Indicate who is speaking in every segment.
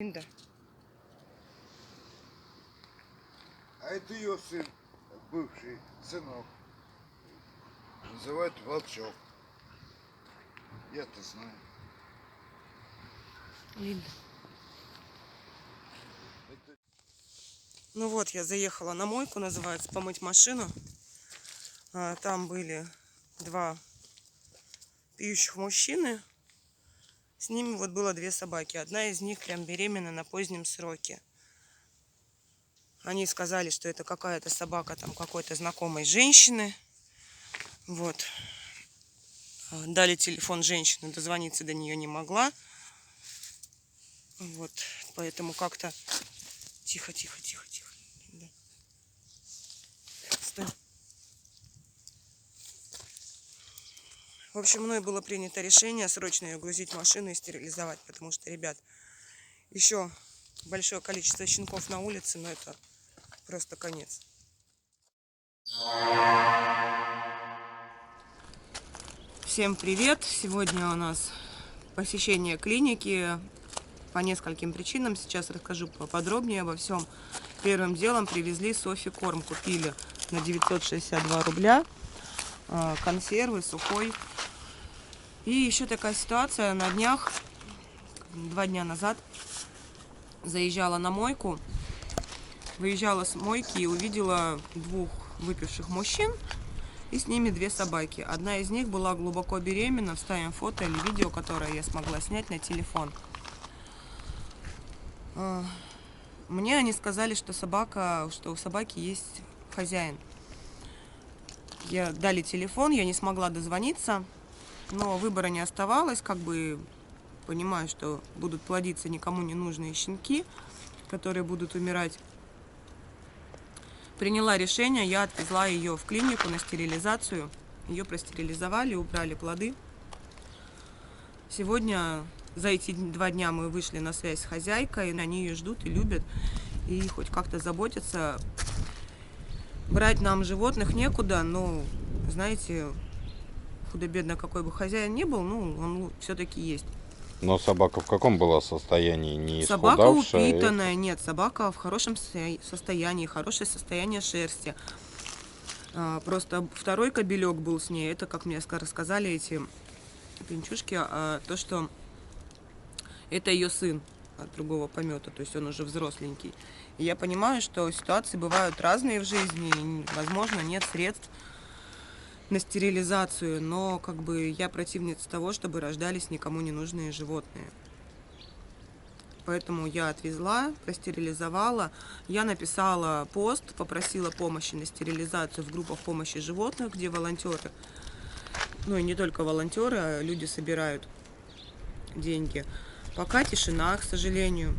Speaker 1: Да.
Speaker 2: А это ее сын, бывший сынок. Называют Волчок. Я-то знаю.
Speaker 1: Видно.
Speaker 2: Это...
Speaker 1: Ну вот, я заехала на мойку, называется, помыть машину. Там были два пьющих мужчины. С ними вот было две собаки. Одна из них прям беременна на позднем сроке. Они сказали, что это какая-то собака там какой-то знакомой женщины. Вот. Дали телефон женщины, дозвониться до нее не могла. Вот. Поэтому как-то... Тихо. Да. Стой. В общем, мной было принято решение срочно ее грузить в машину и стерилизовать, потому что, ребят, еще большое количество щенков на улице, но это просто конец. Всем привет! Сегодня у нас посещение клиники по нескольким причинам. Сейчас расскажу поподробнее обо всем. Первым делом привезли Софи корм, купили на 962 рубля, консервы, сухой. И еще такая ситуация, на днях, 2 дня назад, заезжала на мойку, выезжала с мойки и увидела двух выпивших мужчин и с ними две собаки. Одна из них была глубоко беременна, вставим фото или видео, которое я смогла снять на телефон. Мне они сказали, что у собаки есть хозяин. Дали телефон, я не смогла дозвониться, но выбора не оставалось, понимаю, что будут плодиться никому не нужные щенки, которые будут умирать. Приняла решение, я отвезла ее в клинику на стерилизацию. Ее простерилизовали, убрали плоды. Сегодня, за эти 2 дня мы вышли на связь с хозяйкой. Они ее ждут и любят, и хоть как-то заботятся. Брать нам животных некуда, но, знаете, худо-бедно какой бы хозяин ни был, он все-таки есть.
Speaker 3: Но собака в каком была состоянии? Не
Speaker 1: Собака
Speaker 3: исхудавшая?
Speaker 1: упитанная, нет, собака в хорошем состоянии, хорошее состояние шерсти. Просто второй кобелек был с ней, это, как мне рассказали эти пинчушки, то, что это ее сын от другого помета, то есть он уже взросленький. И я понимаю, что ситуации бывают разные в жизни, и, возможно, нет средств на стерилизацию, но я противница того, чтобы рождались никому не нужные животные. Поэтому я отвезла, простерилизовала. Я написала пост, попросила помощи на стерилизацию в группах помощи животных, где волонтеры, ну и не только волонтеры, а люди собирают деньги. Пока тишина, к сожалению.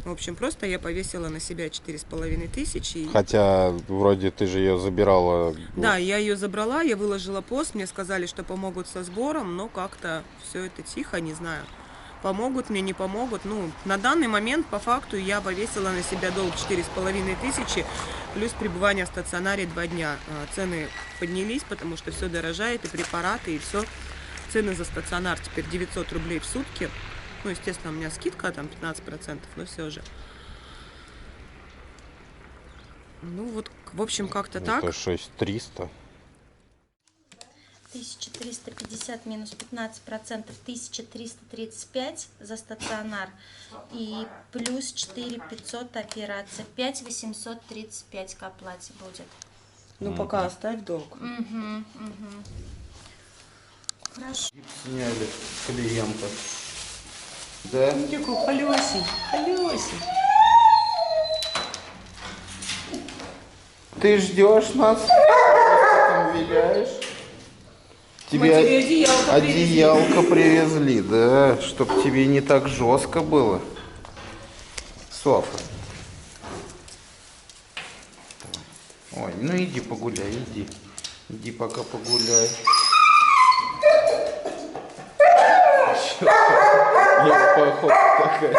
Speaker 1: В общем, просто я повесила на себя 4500.
Speaker 3: Хотя вроде ты же ее забирала.
Speaker 1: Да, я ее забрала, я выложила пост, мне сказали, что помогут со сбором, но как-то все это тихо, не знаю. Помогут мне, не помогут. На данный момент, по факту, я повесила на себя долг 4500, плюс пребывание в стационаре 2 дня. Цены поднялись, потому что все дорожает, и препараты, и все. Цены за стационар теперь 900 рублей в сутки. Естественно, у меня скидка, там 15%, но все же. В общем, как-то так.
Speaker 3: Это 6300.
Speaker 4: 1350 минус 15%, 1335 за стационар и плюс 4500 операция, 5835 к оплате будет.
Speaker 1: Пока оставь долг.
Speaker 4: Хорошо.
Speaker 2: Сняли клиента. Да?
Speaker 1: Какой холёсень.
Speaker 2: Ты ждешь нас? Там виляешь? Тебе одеялко привезли, да? Чтоб тебе не так жестко было. Софа. Ой, иди погуляй, иди. Иди пока погуляй. Я походу такая.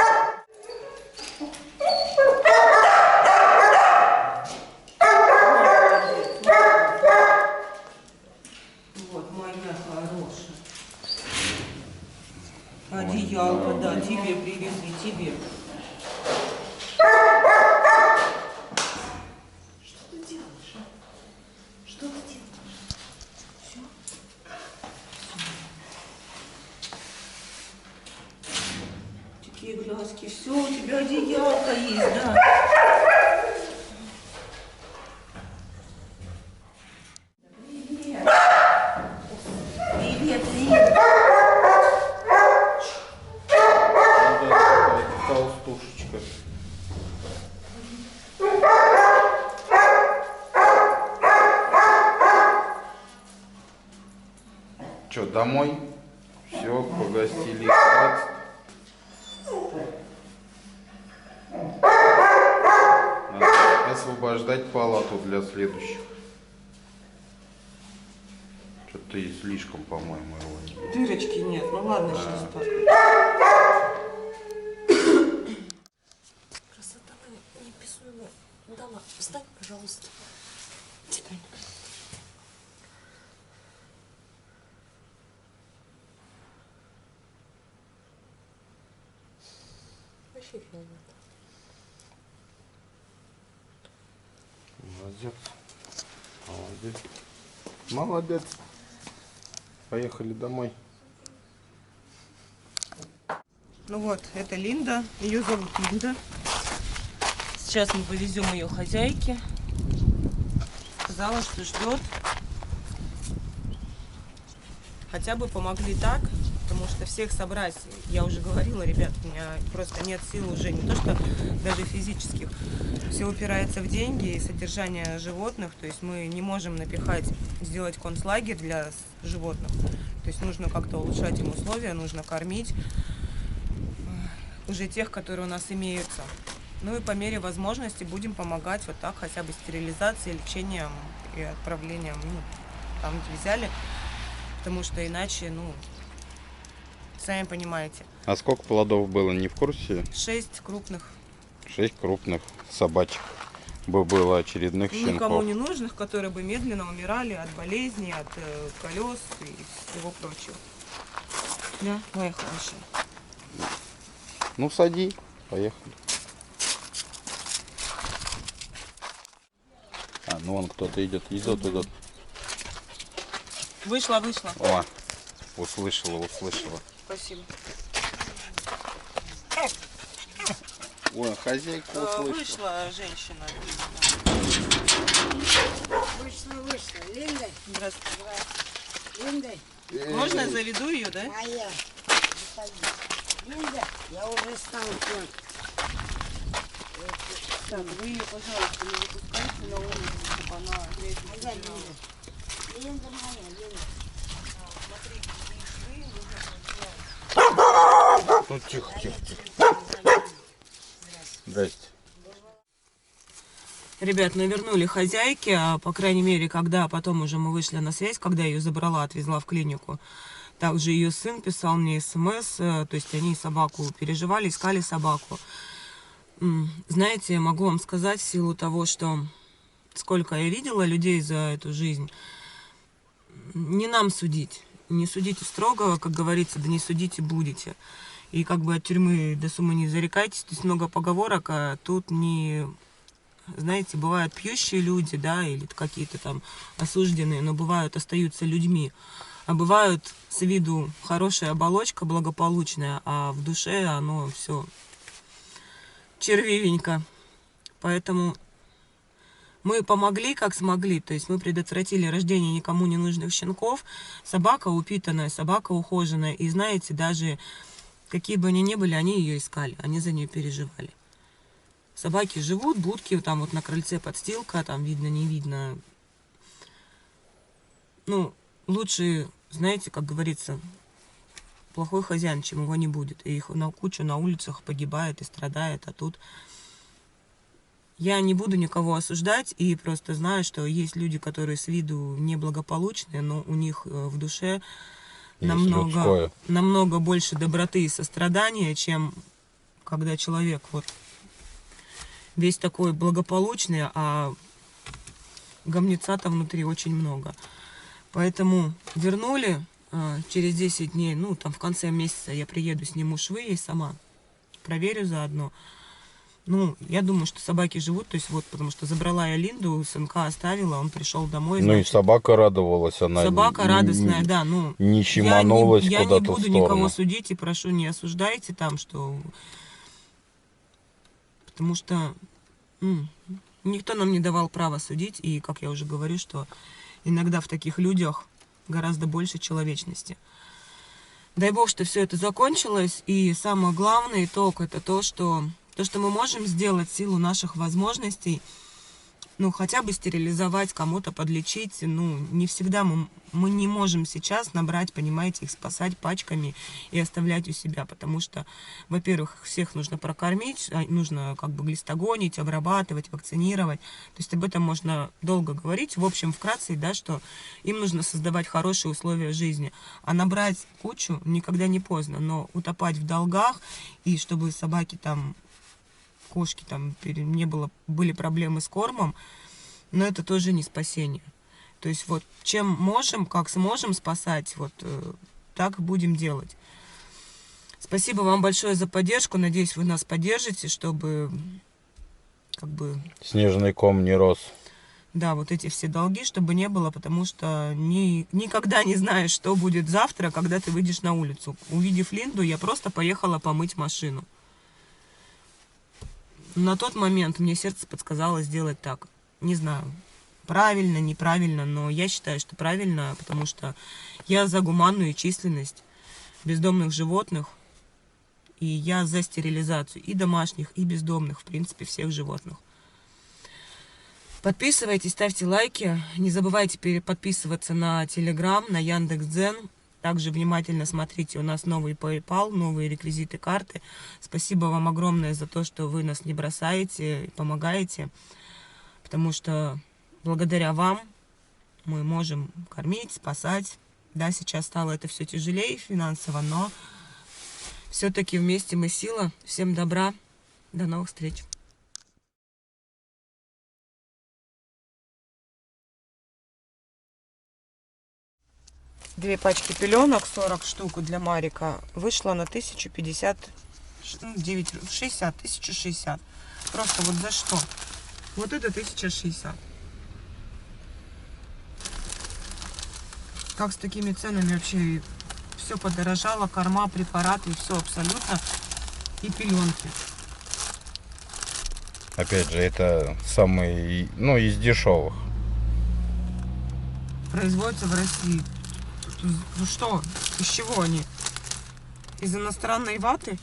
Speaker 1: Вот, моя хорошая. Одеялко, да, тебе привезли, тебе. глазки. Все, у тебя одеялко есть, да. Привет. Привет, Лин.
Speaker 2: Какая-то толстушечка. Че, домой? Все, погостили. Хватит. Надо освобождать палату для следующих. Что-то ты слишком, по-моему, его не...
Speaker 1: Дырочки нет, ну ладно, сейчас так.
Speaker 5: Красота неописуемая. Дама, встань, пожалуйста. Встань. Вообще фиолет.
Speaker 2: Молодец. Молодец. Молодец. Поехали домой.
Speaker 1: Ну вот, это Линда. Ее зовут Линда. Сейчас мы повезем ее хозяйке. Сказала, что ждет. Хотя бы помогли так, потому что всех собрать, я уже говорила, ребят, у меня просто нет сил уже, не то что даже физических. Все упирается в деньги и содержание животных, то есть мы не можем напихать, сделать концлагерь для животных. То есть нужно как-то улучшать им условия, нужно кормить уже тех, которые у нас имеются. Ну и по мере возможности будем помогать вот так, хотя бы стерилизацией, лечением и отправлением, ну, там, где взяли. Потому что иначе, ну, сами понимаете.
Speaker 3: А сколько плодов было, не в курсе?
Speaker 1: 6 крупных.
Speaker 3: 6 крупных собачек бы было, очередных
Speaker 1: Никому
Speaker 3: щенков.
Speaker 1: не нужных, которые бы медленно умирали от болезней, от колес и всего прочего. Да, моя хорошая.
Speaker 3: Ну, сади, поехали. А, ну вон кто-то идет, идет.
Speaker 1: Вышла.
Speaker 3: О, услышала.
Speaker 1: Спасибо.
Speaker 3: Ой, хозяйка услышала.
Speaker 1: Вышла женщина.
Speaker 6: Вышла. Линда.
Speaker 1: Здравствуйте.
Speaker 6: Линда.
Speaker 1: Можно я заведу ее, да?
Speaker 6: Моя. Линда. Я уже стал пьет.
Speaker 1: Так, вы ее, пожалуйста, не выпускайте на улицу, чтобы она грязь не
Speaker 6: Моя
Speaker 1: потеряла.
Speaker 6: Линда. Линда моя, Линда.
Speaker 3: Ну, тихо. Здрасте.
Speaker 1: Ребят, навернули хозяйки, а по крайней мере, когда потом уже мы вышли на связь, когда я ее забрала, отвезла в клинику, также ее сын писал мне смс, то есть они собаку переживали, искали собаку. Знаете, могу вам сказать, в силу того, что сколько я видела людей за эту жизнь, не нам судить. Не судите строго, как говорится, да не судите будете. И как бы от тюрьмы до суммы не зарекайтесь. То есть много поговорок, а тут не... Знаете, бывают пьющие люди, да, или какие-то там осужденные, но бывают, остаются людьми. А бывают с виду хорошая оболочка, благополучная, а в душе оно все червивенько. Поэтому мы помогли, как смогли. То есть мы предотвратили рождение никому не нужных щенков. Собака упитанная, собака ухоженная. И знаете, даже какие бы они ни были, они ее искали. Они за нее переживали. Собаки живут, будки, там вот на крыльце подстилка, там видно, не видно. Ну, лучше, знаете, как говорится, плохой хозяин, чем его не будет. И их на кучу на улицах погибает и страдает, а тут... Я не буду никого осуждать и просто знаю, что есть люди, которые с виду неблагополучные, но у них в душе намного больше доброты и сострадания, чем когда человек вот весь такой благополучный, а гомнеца-то внутри очень много. Поэтому вернули через 10 дней, ну там в конце месяца я приеду, сниму швы ей сама, проверю заодно. Ну, я думаю, что собаки живут, то есть вот, потому что забрала я Линду, сынка оставила, он пришел домой.
Speaker 3: Ну
Speaker 1: значит,
Speaker 3: и собака радовалась, она
Speaker 1: собака радостная, да, ну.
Speaker 3: не щеманулась
Speaker 1: я
Speaker 3: куда-то
Speaker 1: не буду
Speaker 3: в сторону.
Speaker 1: никого судить и прошу, не осуждайте там, что Потому что никто нам не давал права судить. И, как я уже говорю, что иногда в таких людях гораздо больше человечности. Дай Бог, что все это закончилось. И самый главный итог — это то, что мы можем сделать в силу наших возможностей, ну, хотя бы стерилизовать, кому-то подлечить. Ну, не всегда мы не можем сейчас набрать, понимаете, их спасать пачками и оставлять у себя, потому что, во-первых, всех нужно прокормить, нужно как бы глистогонить, обрабатывать, вакцинировать. То есть об этом можно долго говорить. В общем, вкратце, да, что им нужно создавать хорошие условия жизни. А набрать кучу никогда не поздно, но утопать в долгах, и чтобы собаки там, кошки там были проблемы с кормом, но это тоже не спасение. То есть вот чем можем, как сможем спасать, вот так будем делать. Спасибо вам большое за поддержку. Надеюсь, вы нас поддержите, чтобы как бы
Speaker 3: Снежный ком не рос.
Speaker 1: да, вот эти все долги, чтобы не было, потому что никогда не знаешь, что будет завтра, когда ты выйдешь на улицу. Увидев Линду, я просто поехала помыть машину. На тот момент мне сердце подсказало сделать так. Не знаю, правильно, неправильно, но я считаю, что правильно, потому что я за гуманную численность бездомных животных, и я за стерилизацию и домашних, и бездомных, в принципе, всех животных. Подписывайтесь, ставьте лайки, не забывайте подписываться на Telegram, на Яндекс.Дзен. Также внимательно смотрите, у нас новый PayPal, новые реквизиты карты. Спасибо вам огромное за то, что вы нас не бросаете, помогаете. Потому что благодаря вам мы можем кормить, спасать. Да, сейчас стало это все тяжелее финансово, но все-таки вместе мы сила. Всем добра, до новых встреч. 2 пачки пеленок, 40 штук для Марика, вышло на 1060. Просто вот за что? Вот это 1060. Как с такими ценами вообще все подорожало, корма, препараты, все абсолютно. И пеленки.
Speaker 3: Опять же, это самый, ну, из дешевых.
Speaker 1: Производятся в России. Ну что, из чего они? Из иностранной ваты?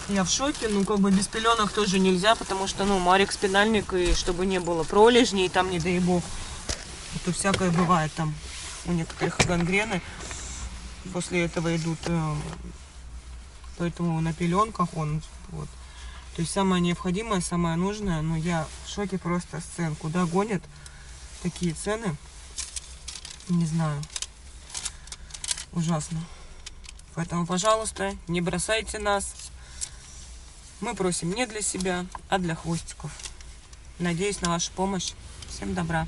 Speaker 1: Я в шоке, ну как бы без пеленок тоже нельзя, потому что, ну, Марик спинальник, и чтобы не было пролежней, там, не дай бог, это всякое бывает, там у некоторых гангрены после этого идут, поэтому на пеленках он, вот. То есть самое необходимое, самое нужное, но я в шоке просто с цен, куда гонят такие цены. Не знаю. Ужасно. Поэтому, пожалуйста, не бросайте нас. Мы просим не для себя, а для хвостиков. Надеюсь на вашу помощь. Всем добра.